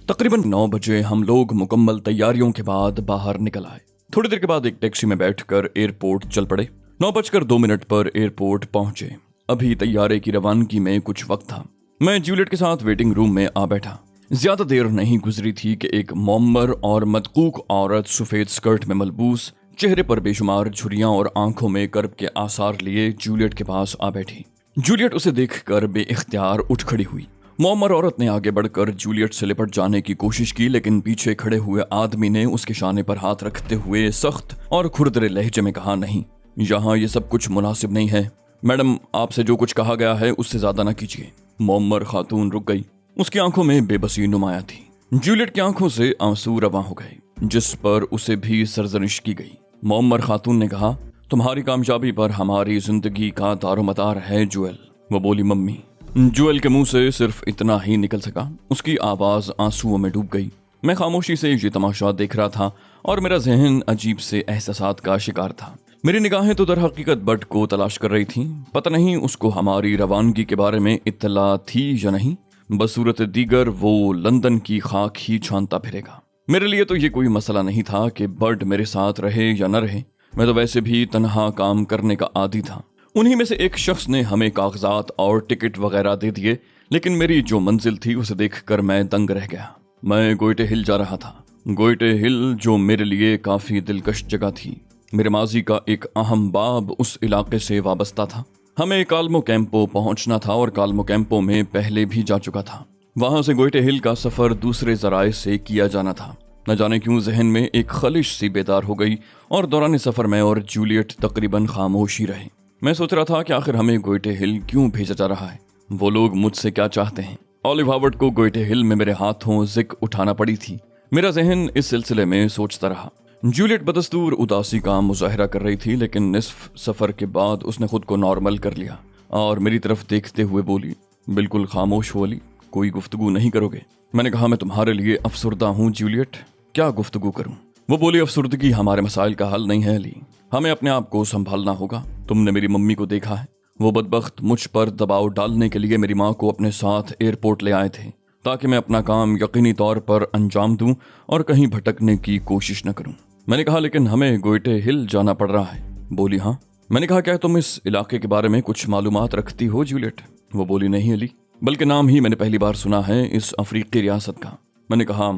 तकरीबन 9 बजे हम लोग मुकम्मल तैयारियों के बाद बाहर निकल आए। थोड़ी देर के बाद एक टैक्सी में बैठकर एयरपोर्ट चल पड़े। 9:02 पर एयरपोर्ट पहुंचे। अभी तैयारे की रवानगी में कुछ वक्त था। मैं जूलियट के साथ वेटिंग रूम में आ बैठा। ज्यादा देर नहीं गुजरी थी कि एक मोमर और मदकूक औरत सफेद स्कर्ट में मलबूस, चेहरे पर बेशुमार झुर्रियां और आंखों में कर्ब के आसार लिए जूलियट के पास आ बैठी। जूलियट उसे देखकर बेइख्तियार उठ खड़ी हुई। मोमर औरत ने आगे बढ़कर जूलियट से लिपट जाने की कोशिश की, लेकिन पीछे खड़े हुए आदमी ने उसके शाने पर हाथ रखते हुए सख्त और खुरदरे लहजे में कहा, नहीं, यहाँ ये सब कुछ मुनासिब नहीं है। मैडम, आपसे जो कुछ कहा गया है उससे ज्यादा ना कीजिए। मोमर खातून रुक गई। उसकी आंखों में बेबसी नुमाया थी। जूलियट की आंखों से आंसू रवां हो गए, जिस पर उसे भी सरजनिश की गई। मोमर खातून ने कहा, तुम्हारी कामयाबी पर हमारी जिंदगी का दारोमदार है जूएल। वो बोली, मम्मी। जूएल के मुंह से सिर्फ इतना ही निकल सका। उसकी आवाज आंसुओं में डूब गई। मैं खामोशी से ये तमाशा देख रहा था और मेरा जहन अजीब से एहसासात का शिकार था। मेरी निगाहें तो दर हकीकत बट को तलाश कर रही थीं। पता नहीं उसको हमारी रवानगी के बारे में इत्तला थी या नहीं। बसूरत दीगर वो लंदन की खाक ही छानता फिरेगा। मेरे लिए तो ये कोई मसला नहीं था कि बर्ड मेरे साथ रहे या न रहे। मैं तो वैसे भी तन्हा काम करने का आदी था। उन्हीं में से एक शख्स ने हमें कागजात और टिकट वगैरह दे दिए, लेकिन मेरी जो मंजिल थी उसे देखकर मैं दंग रह गया। मैं गोइटे हिल जा रहा था। गोइटे हिल जो मेरे लिए काफी दिलकश जगह थी। मेरे माजी का एक अहम बाब उस इलाके से वाबस्ता था। हमें काल्मो कैंपो पहुंचना था और काल्मो कैंपो में पहले भी जा चुका था। वहां से गोइटे हिल का सफर दूसरे जराए से किया जाना था। न जाने क्यों जहन में एक खलिश सी बेदार हो गई और दौरान सफर में और जूलियट तकरीबन खामोश ही रहे। मैं सोच रहा था कि आखिर हमें गोइटे हिल क्यों भेजा जा रहा है। वो लोग मुझसे क्या चाहते हैं। ऑलिव हावर्ड को गोइटे हिल में मेरे हाथों जिक उठाना पड़ी थी। मेरा जहन इस सिलसिले में सोचता रहा। जूलियट बदस्तूर उदासी का मुजाहरा कर रही थी, लेकिन निस्फ सफर के बाद उसने खुद को नॉर्मल कर लिया और मेरी तरफ देखते हुए बोली, बिल्कुल खामोश हो अली, कोई गुफ्तगू नहीं करोगे? मैंने कहा, मैं तुम्हारे लिए अफसुर्दा हूँ जूलियट, क्या गुफ्तगू करूँ? वो बोली, अफसुर्दगी हमारे मसाइल का हल नहीं है अली, हमें अपने आप को संभालना होगा। तुमने मेरी मम्मी को देखा है, वो बदबख्त मुझ पर दबाव डालने के लिए मेरी माँ को अपने साथ एयरपोर्ट ले आए थे ताकि मैं अपना काम यकीनी तौर पर अंजाम दूं और कहीं भटकने की कोशिश न करूं। मैंने कहा, लेकिन हमें गोइटे हिल जाना पड़ रहा है। बोली, हाँ। मैंने कहा, क्या तुम इस इलाके के बारे में कुछ मालूमात रखती हो जूलियट? वो बोली, नहीं अली, बल्कि नाम ही मैंने पहली बार सुना है इस अफ्रीकी रियासत का। मैंने कहा,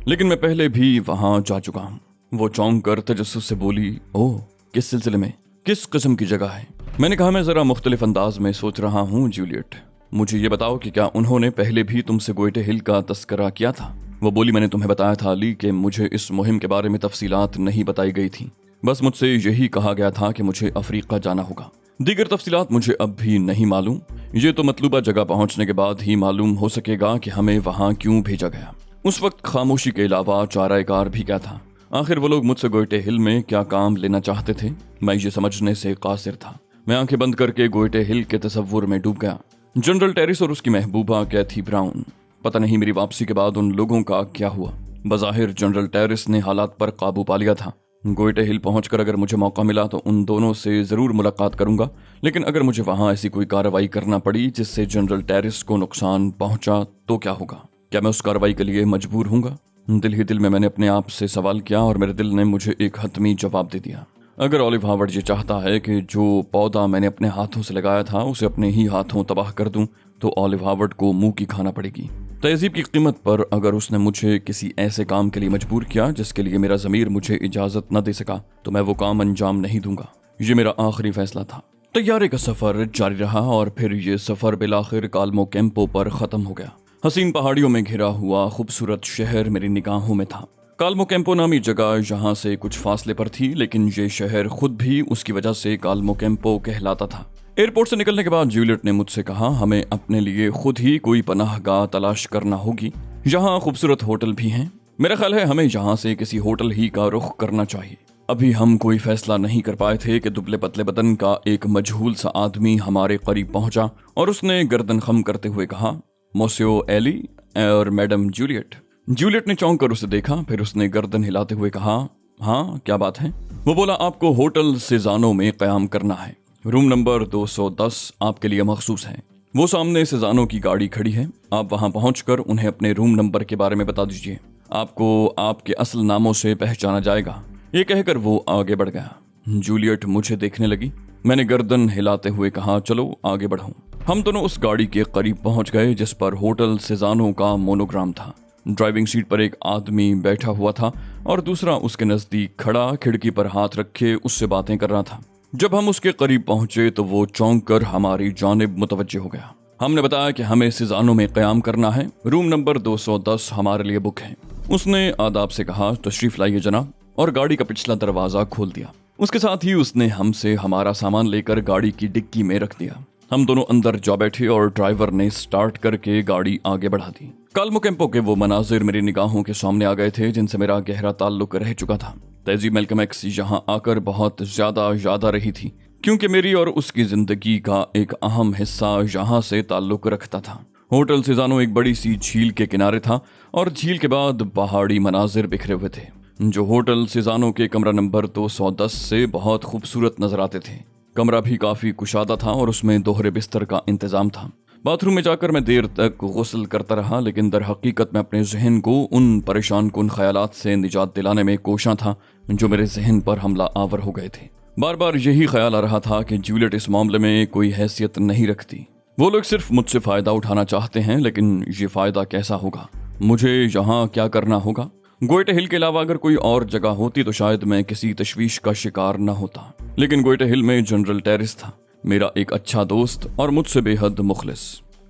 लेकिन मैं पहले भी वहां जा चुका हूँ। वो चौंक कर तजस्सुस से बोली, ओह, किस सिलसिले में, किस किस्म की जगह है? मैंने कहा, मैं जरा मुख्तलिफ अंदाज में सोच रहा हूँ जूलियट, मुझे ये बताओ कि क्या उन्होंने पहले भी तुमसे गोइटे हिल का तस्करा किया था? वो बोली, मैंने तुम्हें बताया था अली कि मुझे इस मुहिम के बारे में तफसीलात नहीं बताई गई थी। बस मुझसे यही कहा गया था कि मुझे अफ्रीका जाना होगा। दीगर तफसीलात मुझे अब भी नहीं मालूम। ये तो मतलूबा जगह पहुंचने के बाद ही मालूम हो सकेगा कि हमें वहां क्यों भेजा गया। उस वक्त खामोशी के अलावा चारागार भी क्या था। आखिर वो लोग मुझसे गोइटे हिल में क्या काम लेना चाहते थे, मैं ये समझने से कासिर था। मैं आंखें बंद करके गोइटे हिल के तसव्वुर में डूब गया। जनरल टेरिस और उसकी महबूबा कैथी ब्राउन। पता नहीं मेरी वापसी के बाद उन लोगों का क्या हुआ। बज़ाहिर जनरल टेरिस ने हालात पर काबू पा लिया था। गोइटे हिल पहुंचकर अगर मुझे मौका मिला तो उन दोनों से जरूर मुलाकात करूंगा, लेकिन अगर मुझे वहां ऐसी कोई कार्रवाई करना पड़ी जिससे जनरल टेरिस को नुकसान पहुंचा तो क्या होगा? क्या मैं उस कार्रवाई के लिए मजबूर हूंगा? दिल ही दिल में मैंने अपने आप से सवाल किया और मेरे दिल ने मुझे एक हतमी जवाब दे दिया। अगर ऑलिव हावर्ड ये चाहता है कि जो पौधा मैंने अपने हाथों से लगाया था उसे अपने ही हाथों तबाह कर दूं, तो ऑलिव हावर्ड को मुंह की खाना पड़ेगी। तहजीब की कीमत पर अगर उसने मुझे किसी ऐसे काम के लिए मजबूर किया जिसके लिए मेरा ज़मीर मुझे इजाजत न दे सका, तो मैं वो काम अंजाम नहीं दूंगा। ये मेरा आखिरी फैसला था। तैयारे का सफर जारी रहा और फिर ये सफर बिलाखिर काल्मो कैंपो पर खत्म हो गया। हसीन पहाड़ियों में घिरा हुआ खूबसूरत शहर मेरी निगाहों में था। काल्मो कैंपो नामी जगह यहाँ से कुछ फासले पर थी, लेकिन ये शहर खुद भी उसकी वजह से काल्मो कैंपो कहलाता था। एयरपोर्ट से निकलने के बाद जूलियट ने मुझसे कहा, हमें अपने लिए खुद ही कोई पनाहगाह तलाश करना होगी। यहाँ खूबसूरत होटल भी हैं। मेरा ख्याल है हमें यहाँ से किसी होटल ही का रुख करना चाहिए। अभी हम कोई फैसला नहीं कर पाए थे कि दुबले पतले बदन का एक मजहूल सा आदमी हमारे करीब पहुंचा और उसने गर्दन खम करते हुए कहा, मोसियो एली और मैडम जूलियट। जूलियट ने चौंक कर उसे देखा, फिर उसने गर्दन हिलाते हुए कहा, हाँ क्या बात है? वो बोला, आपको होटल सिजानो में क़याम करना है। रूम नंबर 210 आपके लिए मखसूस है। वो सामने सिजानो की गाड़ी खड़ी है, आप वहां पहुंचकर उन्हें अपने रूम नंबर के बारे में बता दीजिए, आपको आपके असल नामों से पहचाना जाएगा। ये कहकर वो आगे बढ़ गया। जूलियट मुझे देखने लगी। मैंने गर्दन हिलाते हुए कहा, चलो आगे बढ़ो। हम दोनों उस गाड़ी के करीब पहुंच गए जिस पर होटल सिजानो का मोनोग्राम था। ड्राइविंग सीट पर एक आदमी बैठा हुआ था और दूसरा उसके नजदीक खड़ा खिड़की पर हाथ रखे उससे बातें कर रहा था। जब हम उसके करीब पहुंचे तो वो चौंक कर हमारी जानिब मुतवज्जे हो गया। हमने बताया कि हमें सिजानो में क़याम करना है, रूम नंबर 210 हमारे लिए बुक है। उसने आदाब से कहा, तशरीफ लाइए जनाब, और गाड़ी का पिछला दरवाजा खोल दिया। उसके साथ ही उसने हमसे हमारा सामान लेकर गाड़ी की डिक्की में रख दिया। हम दोनों अंदर जा बैठे और ड्राइवर ने स्टार्ट करके गाड़ी आगे बढ़ा दी। काल्मो कैंपो के वो मनाजिर मेरी निगाहों के सामने आ गए थे जिनसे मेरा गहरा ताल्लुक रह चुका था। तहजीब मैल्कम एक्स यहाँ आकर बहुत ज्यादा याद आ रही थी, क्योंकि मेरी और उसकी जिंदगी का एक अहम हिस्सा यहाँ से ताल्लुक रखता था। होटल सिजानो एक बड़ी सी झील के किनारे था और झील के बाद पहाड़ी मनाजिर बिखरे हुए थे जो होटल सिजानो के कमरा नंबर 210 से बहुत खूबसूरत नजर आते थे। कमरा भी काफी कुशादा था और उसमें दोहरे बिस्तर का इंतजाम था। बाथरूम में जाकर मैं देर तक गुस्ल करता रहा, लेकिन दर हकीकत में अपने जहन को उन परेशान कुन ख्यालात से निजात दिलाने में कोशां था जो मेरे जहन पर हमला आवर हो गए थे। बार बार यही ख्याल आ रहा था कि जूलियट इस मामले में कोई हैसियत नहीं रखती। वो लोग सिर्फ मुझसे फायदा उठाना चाहते हैं, लेकिन ये फायदा कैसा होगा? मुझे यहाँ क्या करना होगा? गोयटे हिल के अलावा अगर कोई और जगह होती तो शायद मैं किसी तशवीश का शिकार न होता, लेकिन गोयटे हिल में जनरल टेरिस था, मेरा एक अच्छा दोस्त और मुझसे बेहद मुखलिस।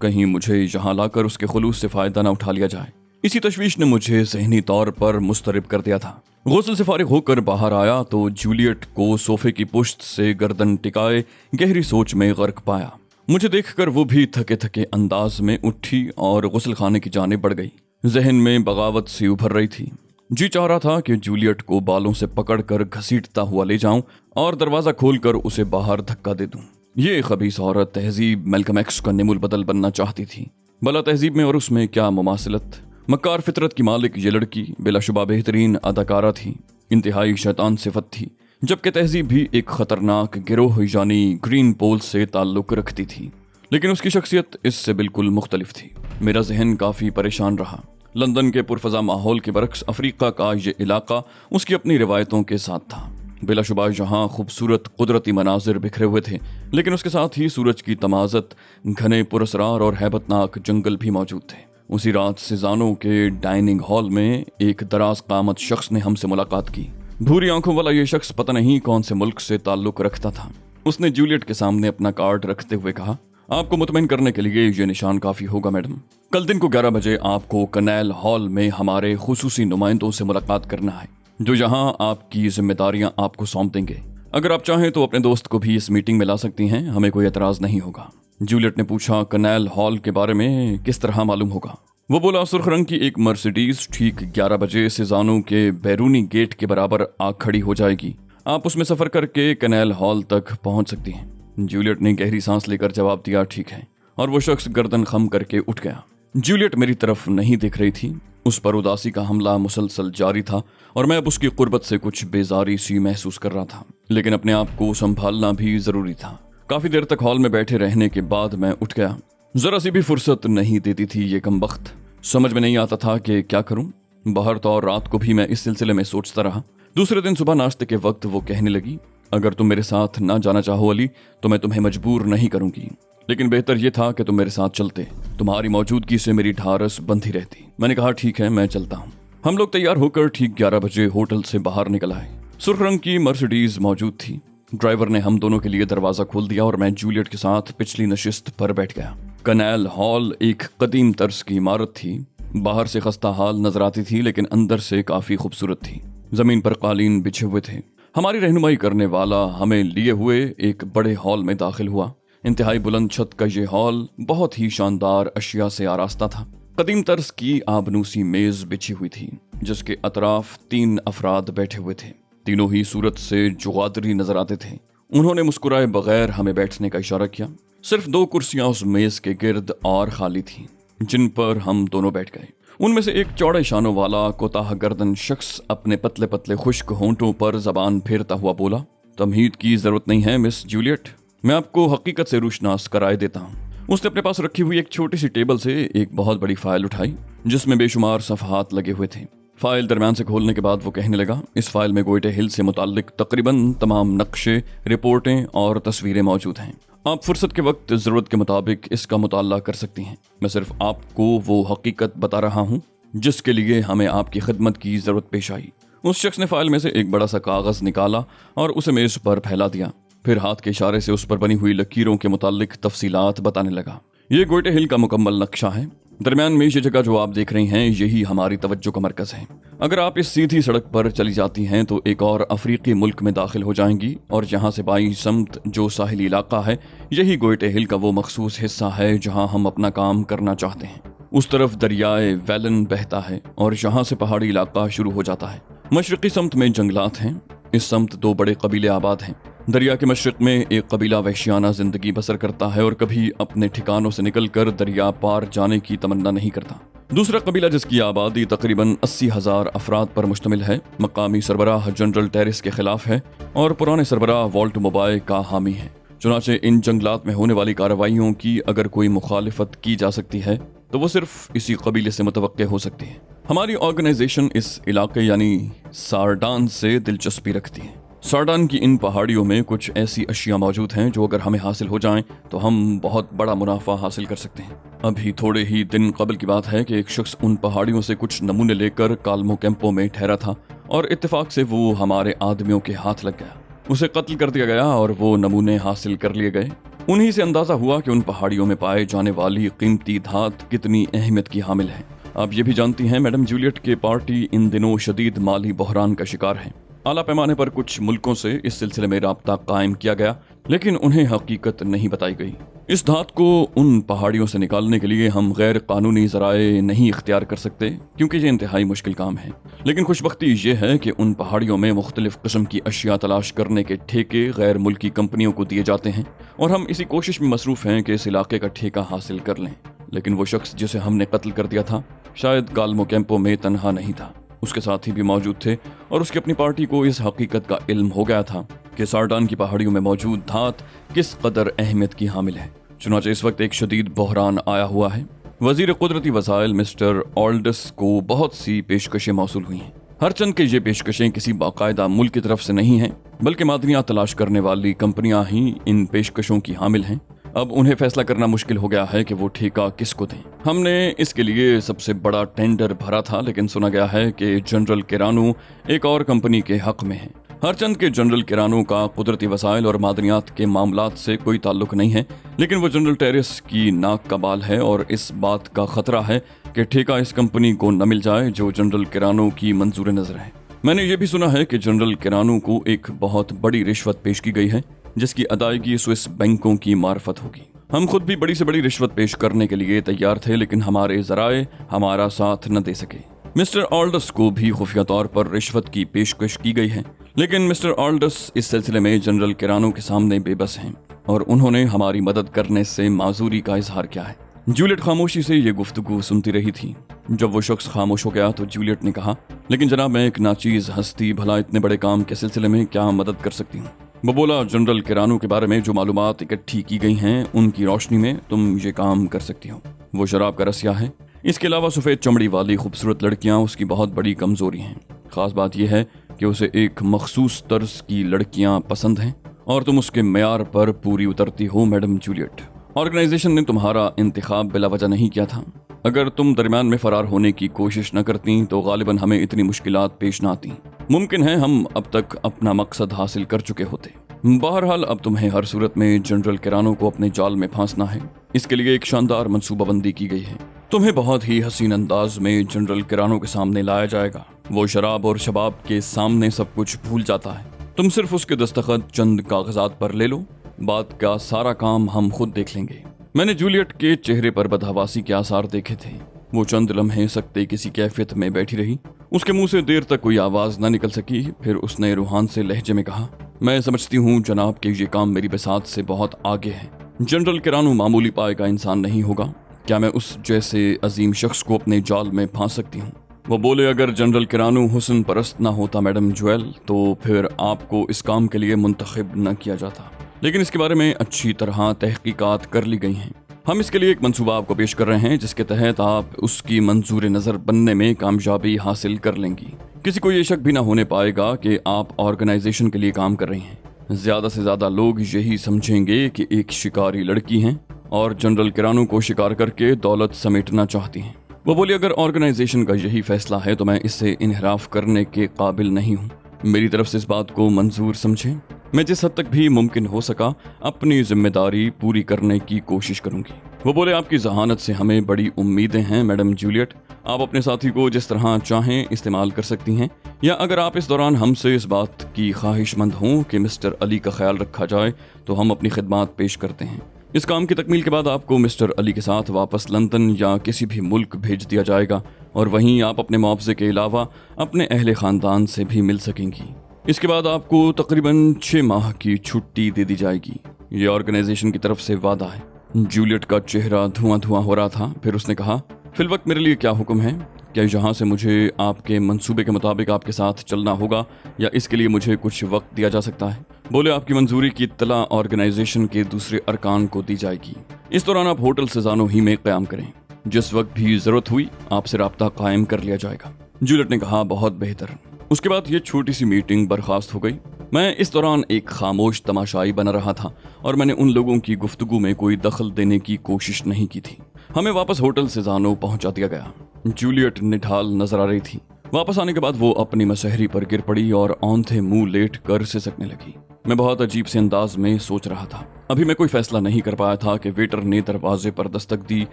कहीं मुझे यहाँ लाकर उसके खुलूस से फायदा न उठा लिया जाए, इसी तशवीश ने मुझे ज़हनी तौर पर मुस्तरिब कर दिया था। गुस्ल से फारिग होकर बाहर आया तो जूलियट को सोफे की पुश्त से गर्दन टिकाए गहरी सोच में गर्क पाया। मुझे देखकर वो भी थके थके अंदाज में उठी और गुस्ल खाने की जानिब बढ़ गई। जहन में बगावत सी उभर रही थी। जी चाह रहा था कि जूलियट को बालों से पकड़कर घसीटता हुआ ले जाऊं और दरवाजा खोलकर उसे बाहर धक्का दे दूं। ये खबीस औरत तहजीब मैल्कम एक्स का निमुल बदल बनना चाहती थी। भला तहजीब में और उसमें क्या मुमासिलत? मक्कार फितरत की मालिक ये लड़की बिलाशुबा बेहतरीन अदाकारा थी, इंतहाई शैतान सिफत थी, जबकि तहजीब भी एक खतरनाक गिरोह यानी ग्रीन पोल से ताल्लुक रखती थी। लेकिन उसकी शख्सियत इससे बिल्कुल मुख्तलिफ थी। मेरा जहन काफ़ी परेशान रहा। लंदन के पुरफजा माहौल के बरक्स अफ्रीका का ये इलाका उसकी अपनी रिवायतों के साथ था। बिलाशुबा यहाँ खूबसूरत कुदरती मनाजिर बिखरे हुए थे, लेकिन उसके साथ ही सूरज की तमाज़त, घने पुरस्रार और हैबतनाक जंगल भी मौजूद थे। उसी रात सिजानो के डाइनिंग हॉल में एक दराज कामत शख्स ने हमसे मुलाकात की। भूरी आंखों वाला ये शख्स पता नहीं कौन से मुल्क से ताल्लुक रखता था। उसने जूलियट के सामने अपना कार्ड रखते हुए कहा, आपको मुतमईन करने के लिए ये निशान काफी होगा मैडम। कल दिन को 11 बजे आपको कनैल हॉल में हमारे खुसूसी नुमाइंदों से मुलाकात करना है, जो यहाँ आपकी जिम्मेदारियां आपको सौंप देंगे। अगर आप चाहें तो अपने दोस्त को भी इस मीटिंग में ला सकती हैं, हमें कोई एतराज नहीं होगा। जूलियट ने पूछा, कनैल हॉल के बारे में किस तरह मालूम होगा? वो बोला, सुर्ख रंग की एक मर्सिडीज ठीक 11 बजे सिजानो के बैरूनी गेट के बराबर आ खड़ी हो जाएगी। आप उसमें सफर करके कनैल हॉल तक पहुंच सकती हैं। जूलियट ने गहरी सांस लेकर जवाब दिया, ठीक है, और वो शख्स गर्दन खम करके उठ गया। जूलियट मेरी तरफ नहीं देख रही थी। उस पर उदासी का हमला मुसलसल जारी था और मैं अब उसकी कुर्बत से कुछ बेजारी सी महसूस कर रहा था, लेकिन अपने आप को संभालना भी जरूरी था। काफी देर तक हॉल में बैठे रहने के बाद मैं उठ गया। जरा सी भी फुर्सत नहीं देती थी ये कमबख्त। समझ में नहीं आता था कि क्या करूं। बाहर तो और रात को भी मैं इस सिलसिले में सोचता रहा। दूसरे दिन सुबह नाश्ते के वक्त वो कहने लगी, अगर तुम मेरे साथ ना जाना चाहो अली तो मैं तुम्हें मजबूर नहीं करूंगी, लेकिन बेहतर ये था कि तुम मेरे साथ चलते। तुम्हारी मौजूदगी से मेरी ढारस बंधी रहती। मैंने कहा, ठीक है, मैं चलता हूँ। हम लोग तैयार होकर ठीक 11 बजे होटल से बाहर निकल आए। सुर्ख रंग की मर्सिडीज मौजूद थी। ड्राइवर ने हम दोनों के लिए दरवाजा खोल दिया और मैं जूलियट के साथ पिछली नशिस्त पर बैठ गया। कनैल हॉल एक कदीम तर्ज की इमारत थी। बाहर से खस्ता हाल नजर आती थी, लेकिन अंदर से काफी खूबसूरत थी। जमीन पर कालीन बिछे हुए थे। हमारी रहनुमाई करने वाला हमें लिए हुए एक बड़े हॉल में दाखिल हुआ। इंतहाई बुलंद छत का ये हॉल बहुत ही शानदार अशिया से आरास्ता था। कदीम तर्ज की आबनूसी मेज बिछी हुई थी, जिसके अतराफ 3 अफराद बैठे हुए थे। तीनों ही सूरत से जुगादरी नजर आते थे। उन्होंने मुस्कुराए बगैर हमें बैठने का इशारा किया। सिर्फ 2 कुर्सियां उस मेज के गिर्द और खाली थीं, जिन पर हम दोनों बैठ गए। उनमें से एक चौड़े शानों वाला कोताह गर्दन शख्स अपने पतले पतले खुश्क होंठों पर जबान फेरता हुआ बोला, तमहीद की जरूरत नहीं है मिस जूलियट, मैं आपको हकीकत से रूशनास कराए देता हूँ। उसने अपने पास रखी हुई एक छोटी सी टेबल से एक बहुत बड़ी फाइल उठाई जिसमें बेशुमार सफ़हात लगे हुए थे। फाइल दरमियान से खोलने के बाद वो कहने लगा, इस फाइल में गोयटे हिल से मुताल्लिक तकरीबन तमाम नक्शे, रिपोर्टें और तस्वीरें मौजूद हैं। आप फुर्सत के वक्त ज़रूरत के मुताबिक इसका मुताला कर सकती हैं। मैं सिर्फ आपको वो हकीकत बता रहा हूँ जिसके लिए हमें आपकी खिदमत की ज़रूरत पेश आई। उस शख्स ने फाइल में से एक बड़ा सा कागज़ निकाला और उसे मेज़ पर फैला दिया। फिर हाथ के इशारे से उस पर बनी हुई लकीरों के मुताल्लिक तफसीलात बताने लगा। ये गोयटे हिल का मुकम्मल नक्शा है। दरमियान में ये जगह जो आप देख रही हैं यही हमारी तवज्जो का मरकज़ है। अगर आप इस सीधी सड़क पर चली जाती हैं तो एक और अफ्रीकी मुल्क में दाखिल हो जाएंगी और यहाँ से बाईं समत जो साहिली इलाका है यही गोयटे हिल का वो मखसूस हिस्सा है जहाँ हम अपना काम करना चाहते हैं। उस तरफ दरियाए वैलन बहता है और यहाँ से पहाड़ी इलाका शुरू हो जाता है। मशरकी समत में जंगलात हैं। इस समत दो बड़े कबीले आबाद हैं। दरिया के मशरक में एक कबीला वहशियाना जिंदगी बसर करता है और कभी अपने ठिकानों से निकलकर दरिया पार जाने की तमन्ना नहीं करता। दूसरा कबीला जिसकी आबादी तकरीबन 80,000 अफराद पर मुश्तमिल है, मकामी सरबराह जनरल टेरिस के खिलाफ है और पुराने सरबराह वॉल्ट मोबाइल का हामी है। चुनाचे इन जंगलात में होने वाली कार्रवाइयों की अगर कोई मुखालिफत की जा सकती है तो वो सिर्फ इसी कबीले से मुतवक्के हो सकती है। हमारी ऑर्गेनाइजेशन इस इलाके यानी सारडान से दिलचस्पी रखती है। सारडान की इन पहाड़ियों में कुछ ऐसी अशिया मौजूद हैं जो अगर हमें हासिल हो जाएं तो हम बहुत बड़ा मुनाफा हासिल कर सकते हैं। अभी थोड़े ही दिन कबल की बात है कि एक शख्स उन पहाड़ियों से कुछ नमूने लेकर काल्मो कैंपों में ठहरा था और इत्तेफाक से वो हमारे आदमियों के हाथ लग गया। उसे कत्ल कर दिया गया और वो नमूने हासिल कर लिए गए। उन्हीं से अंदाजा हुआ कि उन पहाड़ियों में पाए जाने वाली कीमती धात कितनी अहमियत की हामिल है। आप ये भी जानती हैं मैडम जूलियट के पार्टी इन दिनों शदीद माली बहरान का शिकार है। आला पैमाने पर कुछ मुल्कों से इस सिलसिले में राब्ता कायम किया गया लेकिन उन्हें हकीकत नहीं बताई गई। इस धात को उन पहाड़ियों से निकालने के लिए हम गैर कानूनी ज़राए नहीं इख्तियार कर सकते क्योंकि ये इंतहाई मुश्किल काम है। लेकिन खुशबख्ती ये है कि उन पहाड़ियों में मुख्तलिफ किस्म की अशिया तलाश करने के ठेके गैर मुल्की कंपनियों को दिए जाते हैं और हम इसी कोशिश में मसरूफ़ हैं कि इस इलाके का ठेका हासिल कर लें। लेकिन वो शख्स जिसे हमने कत्ल कर दिया था शायद काल्मो कैंपों में तनहा नहीं था, उसके साथी भी मौजूद थे और उसकी अपनी पार्टी को इस हकीकत का इल्म हो गया था कि सारडान की पहाड़ियों में मौजूद धात किस कदर अहमियत की हामिल है। चुनांचे इस वक्त एक शदीद बहरान आया हुआ है। वजीर कुदरती वसाइल मिस्टर ऑल्डस को बहुत सी पेशकशें मौसूल हुई हैं। हर चंद के ये पेशकशें किसी बाकायदा मुल्क की तरफ से नहीं हैं बल्कि मादनियात तलाश करने वाली कंपनियां ही इन पेशकशों की हामिल हैं। अब उन्हें फैसला करना मुश्किल हो गया है कि वो ठेका किसको दें। हमने इसके लिए सबसे बड़ा टेंडर भरा था लेकिन सुना गया है कि जनरल किरानू एक और कंपनी के हक में है। हरचंद के जनरल किरानू का कुदरती वसाइल और मादनियात के मामलात से कोई ताल्लुक नहीं है लेकिन वो जनरल टेरिस की नाक का बाल है और इस बात का खतरा है कि ठेका इस कंपनी को न मिल जाए जो जनरल किरानू की मंजूर नजर है। मैंने ये भी सुना है कि जनरल किरानू को एक बहुत बड़ी रिश्वत पेश की गई है जिसकी अदायगी स्विस बैंकों की मार्फत होगी। हम खुद भी बड़ी से बड़ी रिश्वत पेश करने के लिए तैयार थे लेकिन हमारे जराए हमारा साथ न दे सके। मिस्टर ऑल्डस को भी खुफिया तौर पर रिश्वत की पेशकश की गई है लेकिन मिस्टर ऑल्डस इस सिलसिले में जनरल किरानू के सामने बेबस हैं और उन्होंने हमारी मदद करने से माजूरी का इजहार किया है। जूलियट खामोशी से ये गुफ्तगू सुनती रही थी। जब वो शख्स खामोश हो गया तो जूलियट ने कहा, लेकिन जनाब मैं एक नाचीज हस्ती भला इतने बड़े काम के सिलसिले में क्या मदद कर सकती हूँ। वो बोला, जनरल किरानू के बारे में जो मालूमात इकट्ठी की गई हैं उनकी रोशनी में तुम ये काम कर सकती हो। वो शराब का रसिया है। इसके अलावा सफ़ेद चमड़ी वाली खूबसूरत लड़कियां उसकी बहुत बड़ी कमजोरी हैं। खास बात यह है कि उसे एक मखसूस तर्ज की लड़कियां पसंद हैं और तुम उसके मेयार पर पूरी उतरती हो मैडम जूलियट। ऑर्गेनाइजेशन ने तुम्हारा इंतखाब बिला वजह नहीं किया था। अगर तुम दरमियान में फरार होने की कोशिश न करती तो गालिबन हमें इतनी मुश्किलात पेश न आती। मुमकिन है हम अब तक अपना मकसद हासिल कर चुके होते। बहरहाल अब तुम्हें हर सूरत में जनरल किरानू को अपने जाल में फांसना है। इसके लिए एक शानदार मनसूबाबंदी की गई है। तुम्हें बहुत ही हसीन अंदाज में जनरल किरानू के सामने लाया जाएगा। वो शराब और शबाब के सामने सब कुछ भूल जाता है। तुम सिर्फ उसके दस्तखत चंद कागजात पर ले लो, बात का सारा काम हम खुद देख लेंगे। मैंने जूलियट के चेहरे पर बदहवासी के आसार देखे थे। वो चंद लम्हे सकते किसी कैफियत में बैठी रही। उसके मुंह से देर तक कोई आवाज न निकल सकी। फिर उसने रूहान से लहजे में कहा, मैं समझती हूँ जनाब के ये काम मेरी बसात से बहुत आगे है। जनरल किरानू मामूली पाए का इंसान नहीं होगा। क्या मैं उस जैसे अजीम शख्स को अपने जाल में फांस सकती हूँ? वो बोले, अगर जनरल किरानू हुस्न परस्त ना होता मैडम ज्वेल तो फिर आपको इस काम के लिए मुंतखब न किया जाता। लेकिन इसके बारे में अच्छी तरह तहकीकात कर ली गई हैं। हम इसके लिए एक मंसूबा आपको पेश कर रहे हैं जिसके तहत आप उसकी मंजूर नज़र बनने में कामयाबी हासिल कर लेंगी। किसी को ये शक भी ना होने पाएगा कि आप ऑर्गेनाइजेशन के लिए काम कर रही हैं। ज़्यादा से ज़्यादा लोग यही समझेंगे कि एक शिकारी लड़की हैं और जनरल किरानू को शिकार करके दौलत समेटना चाहती हैं। वो बोली, अगर ऑर्गेनाइजेशन का यही फैसला है तो मैं इससे इन्हिराफ करने के काबिल नहीं हूँ। मेरी तरफ से इस बात को मंजूर समझें। मैं जिस हद तक भी मुमकिन हो सका अपनी जिम्मेदारी पूरी करने की कोशिश करूंगी। वो बोले, आपकी जहानत से हमें बड़ी उम्मीदें हैं मैडम जूलियट। आप अपने साथी को जिस तरह चाहें इस्तेमाल कर सकती हैं, या अगर आप इस दौरान हमसे इस बात की ख्वाहिशमंद हों कि मिस्टर अली का ख्याल रखा जाए तो हम अपनी खिदमत पेश करते हैं। इस काम की तकमील के बाद आपको मिस्टर अली के साथ वापस लंदन या किसी भी मुल्क भेज दिया जाएगा और वहीं आप अपने मुआवजे के अलावा अपने अहले ख़ानदान से भी मिल सकेंगी। इसके बाद आपको तकरीबन 6 माह की छुट्टी दे दी जाएगी। ये ऑर्गेनाइजेशन की तरफ से वादा है। जूलियट का चेहरा धुआं धुआं हो रहा था। फिर उसने कहा, फिल वक्त मेरे लिए क्या हुक्म है? क्या यहाँ से मुझे आपके मंसूबे के मुताबिक आपके साथ चलना होगा या इसके लिए मुझे कुछ वक्त दिया जा सकता है? बोले, आपकी मंजूरी की इत्तला ऑर्गेनाइजेशन के दूसरे अरकान को दी जाएगी। इस दौरान आप होटल सेजानो ही में क़याम करें। जिस वक्त भी ज़रूरत हुई आपसे राब्ता कायम कर लिया जाएगा। जूलियट ने कहा, बहुत बेहतर। उसके बाद ये छोटी सी मीटिंग बर्खास्त हो गई। मैं इस दौरान एक खामोश तमाशाई बना रहा था और मैंने उन लोगों की गुफ्तगू में कोई दखल देने की कोशिश नहीं की थी। हमें वापस होटल सेजानो पहुंचा दिया गया। जूलियट निढाल नजर आ रही थी। वापस आने के बाद वो अपनी मसहरी पर गिर पड़ी और औंधे मुंह लेट कर सिसकने लगी। मैं बहुत अजीब से अंदाज में सोच रहा था। अभी मैं कोई फैसला नहीं कर पाया था कि वेटर ने दरवाजे पर दस्तक दी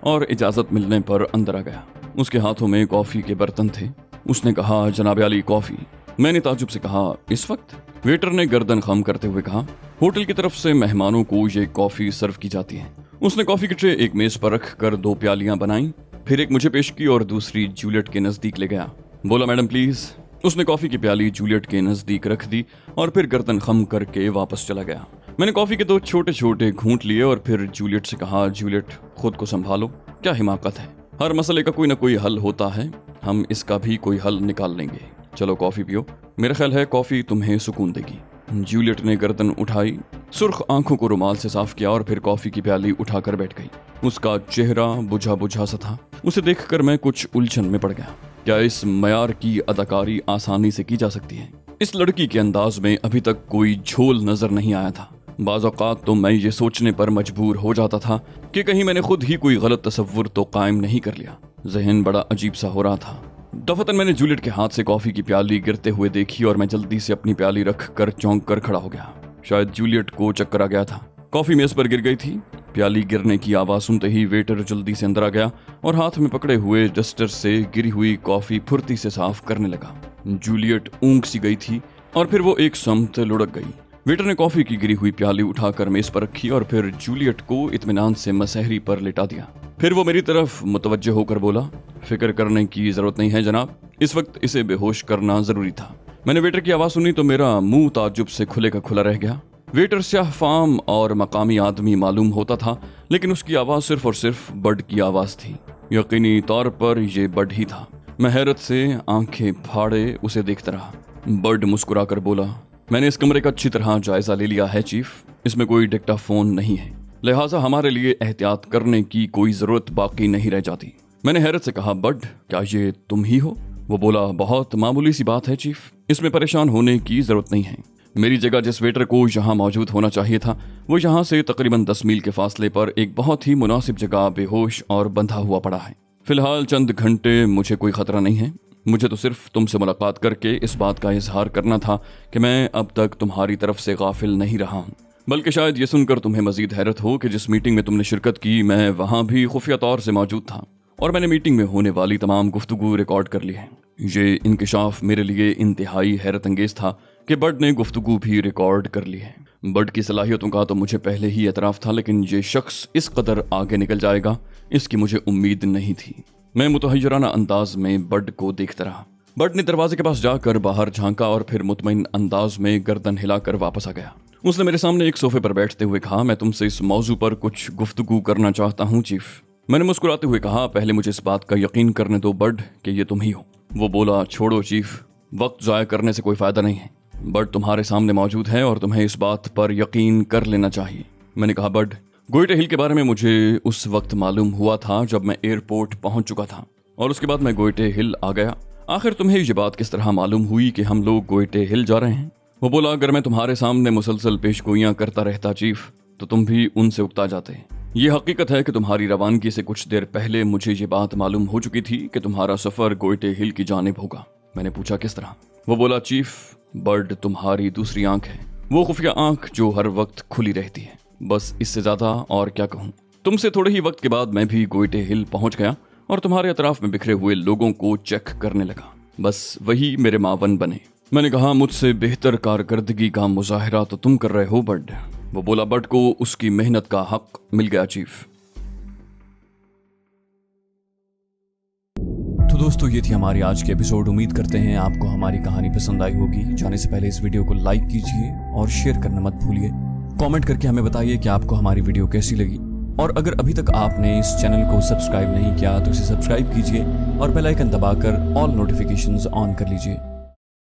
और इजाजत मिलने पर अंदर आ गया। उसके हाथों में कॉफी के बर्तन थे। उसने कहा, जनाब अली, कॉफी। मैंने ताजुब से कहा, इस वक्त? वेटर ने गर्दन खम करते हुए कहा, होटल की तरफ से मेहमानों को ये कॉफी सर्व की जाती है। उसने कॉफी की ट्रे एक मेज पर रख कर 2 प्यालियां बनाई, फिर एक मुझे पेश की और दूसरी जूलियट के नजदीक ले गया। बोला, मैडम प्लीज। उसने कॉफी की प्याली जूलियट के नजदीक रख दी और फिर गर्दन खम करके वापस चला गया। मैंने कॉफी के 2 छोटे छोटे घूंट लिए और फिर जूलियट से कहा, जूलियट, खुद को संभालो। क्या हिमाकत है, हर मसले का कोई ना कोई हल होता है। हम इसका भी कोई हल निकाल लेंगे। चलो कॉफी पियो, मेरा ख्याल है कॉफी तुम्हें सुकून देगी। जूलियट ने गर्दन उठाई, सुर्ख आंखों को रुमाल से साफ किया और फिर कॉफी की प्याली उठाकर बैठ गई। उसका चेहरा बुझा बुझा सा था। उसे देखकर मैं कुछ उलझन में पड़ गया। क्या इस मयार की अदाकारी आसानी से की जा सकती है? इस लड़की के अंदाज में अभी तक कोई झोल नजर नहीं आया था। बाज़ औक़ात तो मैं ये सोचने पर मजबूर हो जाता था कि कहीं मैंने खुद ही कोई गलत तसव्वुर तो कायम नहीं कर लिया। ज़हन बड़ा अजीब सा हो रहा था। दफतन मैंने जूलियट के हाथ से कॉफी की प्याली गिरते हुए देखी और मैं जल्दी से अपनी प्याली रख कर चौंक कर खड़ा हो गया। शायद जूलियट को चक्कर आ गया था। कॉफी मेज पर गिर गई थी। प्याली गिरने की आवाज सुनते ही वेटर जल्दी से अंदर आ गया और हाथ में पकड़े हुए डस्टर से गिरी हुई कॉफी फुर्ती से साफ करने लगा। जूलियट ऊँग सी गई थी और फिर वो एक समत लुढ़क गई। वेटर ने कॉफी की गिरी हुई प्याली उठाकर मेज पर रखी और फिर जूलियट को इत्मीनान से मसहरी पर लिटा दिया। फिर वो मेरी तरफ मुतवज्जह होकर बोला, फिक्र करने की जरूरत नहीं है जनाब, इस वक्त इसे बेहोश करना जरूरी था। मैंने वेटर की आवाज सुनी तो मेरा मुंह ताज्जुब से खुले का खुला रह गया। वेटर स्याह फाम और मकामी आदमी मालूम होता था, लेकिन उसकी आवाज सिर्फ और सिर्फ बर्ड की आवाज थी। यकीनी तौर पर यह बर्ड ही था। मैं हैरत से आंखें फाड़े उसे देखता रहा। बर्ड मुस्कुराकर बोला, मैंने इस कमरे का अच्छी तरह जायजा ले लिया है चीफ, इसमें कोई डिक्टाफोन नहीं है, लिहाजा हमारे लिए एहतियात करने की कोई जरूरत बाकी नहीं रह जाती। मैंने हैरत से कहा, बर्ड, क्या ये तुम ही हो? वो बोला, बहुत मामूली सी बात है चीफ, इसमें परेशान होने की जरूरत नहीं है। मेरी जगह जिस वेटर को यहाँ मौजूद होना चाहिए था वो यहाँ से तकरीबन 10 मील के फासले पर एक बहुत ही मुनासिब जगह बेहोश और बंधा हुआ पड़ा है। फिलहाल चंद घंटे मुझे कोई खतरा नहीं है। मुझे तो सिर्फ तुमसे मुलाकात करके इस बात का इजहार करना था कि मैं अब तक तुम्हारी तरफ से गाफिल नहीं रहा हूँ। बल्कि शायद ये सुनकर तुम्हें मजीद हैरत हो कि जिस मीटिंग में तुमने शिरकत की मैं वहाँ भी खुफिया तौर से मौजूद था और मैंने मीटिंग में होने वाली तमाम गुफ्तगू रिकॉर्ड कर ली है। ये इंकिशाफ मेरे लिए इंतहाई हैरत अंगेज था कि बर्ड ने गुफ्तगू भी रिकॉर्ड कर ली है। बर्ड की सलाहियतों का तो मुझे पहले ही एतराफ़ था, लेकिन ये शख्स इस कदर आगे निकल जाएगा इसकी मुझे उम्मीद नहीं थी। मैं मुतहय्यराना अंदाज में बर्ड को देखता रहा। बर्ड ने दरवाजे के पास जाकर बाहर झांका और फिर मुतमईन अंदाज में गर्दन हिलाकर वापस आ गया। उसने मेरे सामने एक सोफे पर बैठते हुए कहा, मैं तुमसे इस मौजू पर कुछ गुफ्तगू करना चाहता हूँ चीफ। मैंने मुस्कुराते हुए कहा, पहले मुझे इस बात का यकीन करने दो बर्ड कि ये तुम ही हो। वो बोला, छोड़ो चीफ, वक्त ज़ाया करने से कोई फ़ायदा नहीं है। बर्ड तुम्हारे सामने मौजूद है और तुम्हें इस बात पर यकीन कर लेना चाहिए। मैंने कहा, बर्ड, गोइटे हिल के बारे में मुझे उस वक्त मालूम हुआ था जब मैं एयरपोर्ट पहुंच चुका था, और उसके बाद मैं गोइटे हिल आ गया। आखिर तुम्हें ये बात किस तरह मालूम हुई कि हम लोग गोइटे हिल जा रहे हैं? वो बोला, अगर मैं तुम्हारे सामने मुसलसल पेशगोइयां करता रहता चीफ, तो तुम भी उनसे उकता जाते। ये हकीकत है कि तुम्हारी रवानगी से कुछ देर पहले मुझे ये बात मालूम हो चुकी थी कि तुम्हारा सफर गोइटे हिल की जानिब होगा। मैंने पूछा, किस तरह? वो बोला, चीफ, बर्ड तुम्हारी दूसरी आंख है, वो खुफिया आंख जो हर वक्त खुली रहती है। बस इससे ज्यादा और क्या कहूँ। तुमसे थोड़े ही वक्त के बाद मैं भी गोइटे हिल पहुंच गया और तुम्हारे अतराफ में बिखरे हुए लोगों को चेक करने लगा। बस वही मेरे मावन बने। मैंने कहा, मुझसे बेहतर कारकर्दगी का मुजाहिरा तो तुम कर रहे हो बर्ड। वो बोला, बर्ड को उसकी मेहनत का हक मिल गया चीफ। तो दोस्तों, ये थी हमारी आज की एपिसोड। उम्मीद करते हैं आपको हमारी कहानी पसंद आई होगी। जाने से पहले इस वीडियो को लाइक कीजिए और शेयर करना मत भूलिए। कमेंट करके हमें बताइए कि आपको हमारी वीडियो कैसी लगी, और अगर अभी तक आपने इस चैनल को सब्सक्राइब नहीं किया तो इसे सब्सक्राइब कीजिए और बेल आइकन दबाकर ऑल नोटिफिकेशंस ऑन कर लीजिए।